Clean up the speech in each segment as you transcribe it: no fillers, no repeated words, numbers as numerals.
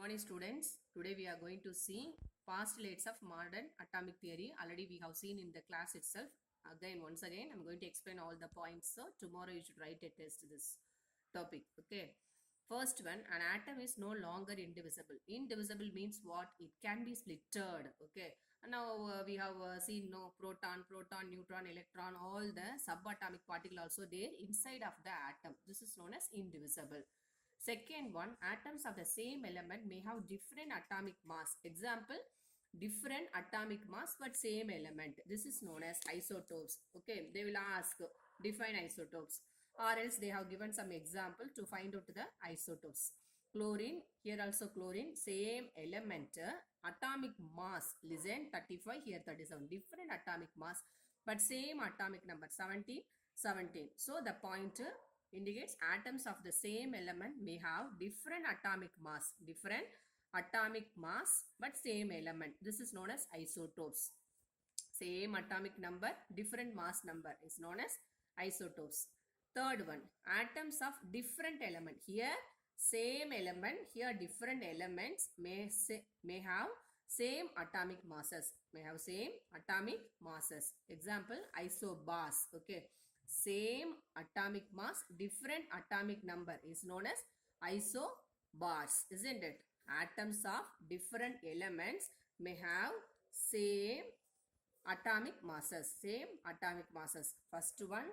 Morning students. Today we are going to see postulates of modern atomic theory. Already we have seen in the class itself. Once again, I'm going to explain all the points. So tomorrow you should write a test this topic. Okay. First one, an atom is no longer indivisible. Indivisible means what? It can be splitted. Okay. And now we have seen proton, neutron, electron, all the subatomic particle also there inside of the atom. This is known as indivisible. Second one, atoms of the same element may have different atomic mass. Example, different atomic mass but same element. This is known as isotopes. Okay, they will ask, define isotopes. Or else they have given some example to find out the isotopes. Chlorine, here also chlorine, same element, atomic mass, listen, 35, here 37. Different atomic mass but same atomic number, 17, 17. So the point indicates atoms of the same element may have different atomic mass but same element. This is known as isotopes. Same atomic number, different mass number is known as isotopes. Third one, atoms of different element. Here same element, here different elements may have same atomic masses. Example, isobars. Okay, same atomic mass, different atomic number is known as isobars, isn't it? Atoms of different elements may have same atomic masses. First one,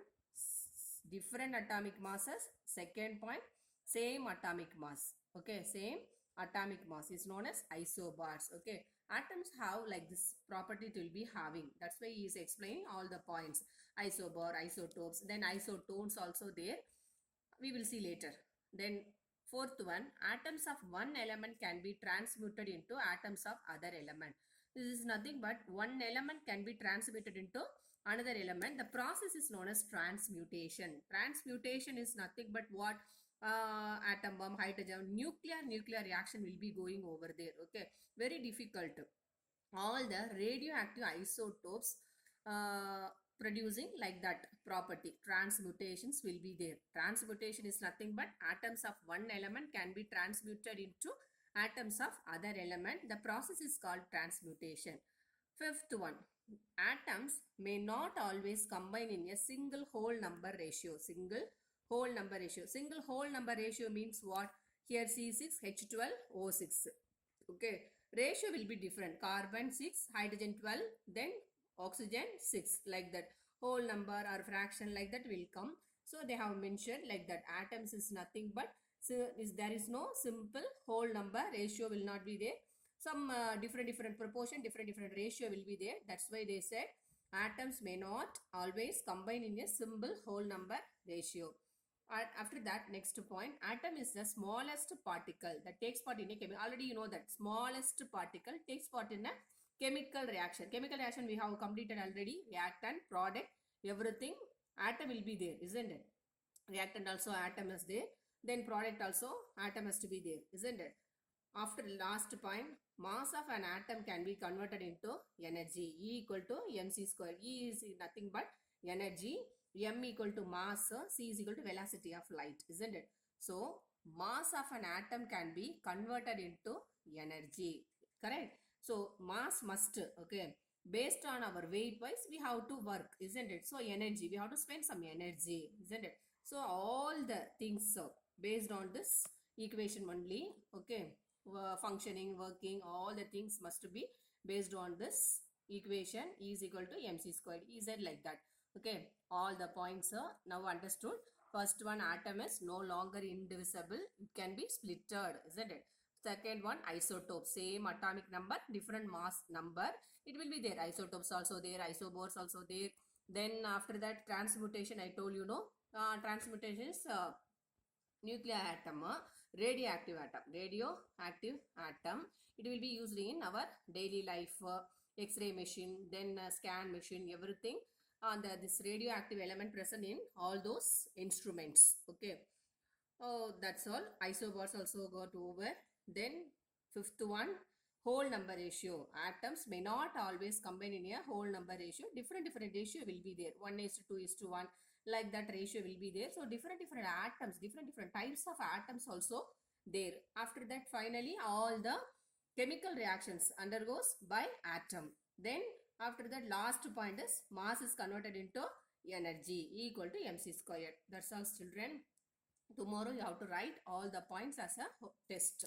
different atomic masses. Second point, same atomic mass. Okay, same atomic mass is known as isobars. Okay, atoms have like this property it will be having. That's why he is explaining all the points. Isobar, isotopes, then isotones also there. We will see later. Then fourth one, atoms of one element can be transmuted into atoms of other element. This is nothing but one element can be transmuted into another element. The process is known as transmutation. Transmutation is nothing but what? Atom bomb, hydrogen, nuclear reaction will be going over there. Okay, very difficult. All the radioactive isotopes producing like that property, transmutations will be there. Transmutation is nothing but atoms of one element can be transmuted into atoms of other element. The process is called transmutation. Fifth one, atoms may not always combine in a single whole number ratio. Single whole number ratio means what? Here C6, H12O6. Okay, ratio will be different. Carbon 6, hydrogen 12, then oxygen 6, like that. Whole number or fraction like that will come. So they have mentioned like that. Atoms is nothing but, there is no simple whole number ratio will not be there. Some different proportion, different ratio will be there. That's why they said atoms may not always combine in a simple whole number ratio. After that, next point, atom is the smallest particle that takes part in a chemical. Already you know that smallest particle takes part in a chemical reaction. Chemical reaction we have completed already. Reactant, product, everything. Atom will be there, isn't it? Reactant also atom is there. Then product also atom has to be there, isn't it? After last point, mass of an atom can be converted into energy. E equal to mc square. E is nothing but energy. M equal to mass, C is equal to velocity of light, isn't it? So, mass of an atom can be converted into energy, correct? So, mass must, okay, based on our weight wise, we have to work, isn't it? So, energy, we have to spend some energy, isn't it? So, all the things based on this equation only, okay, functioning, working, all the things must be based on this equation. E is equal to mc squared, is it like that? Okay, all the points are now understood. First one, atom is no longer indivisible. It can be splitted, isn't it? Second one, isotope. Same atomic number, different mass number. It will be there. Isotopes also there. Isobars also there. Then after that, transmutation, I told you, no. Transmutation is nuclear atom, radioactive atom. It will be used in our daily life, X-ray machine, then scan machine, everything. This radioactive element present in all those instruments. Okay. Oh, that's all. Isobars also got over. Then fifth one, whole number ratio. Atoms may not always combine in a whole number ratio. Different ratio will be there. 1:2:1. Like that ratio will be there. So different atoms, different types of atoms also there. After that, finally, all the chemical reactions undergoes by atom. Then after that, last point is mass is converted into energy equal to mc squared. That's all, children. Tomorrow you have to write all the points as a test.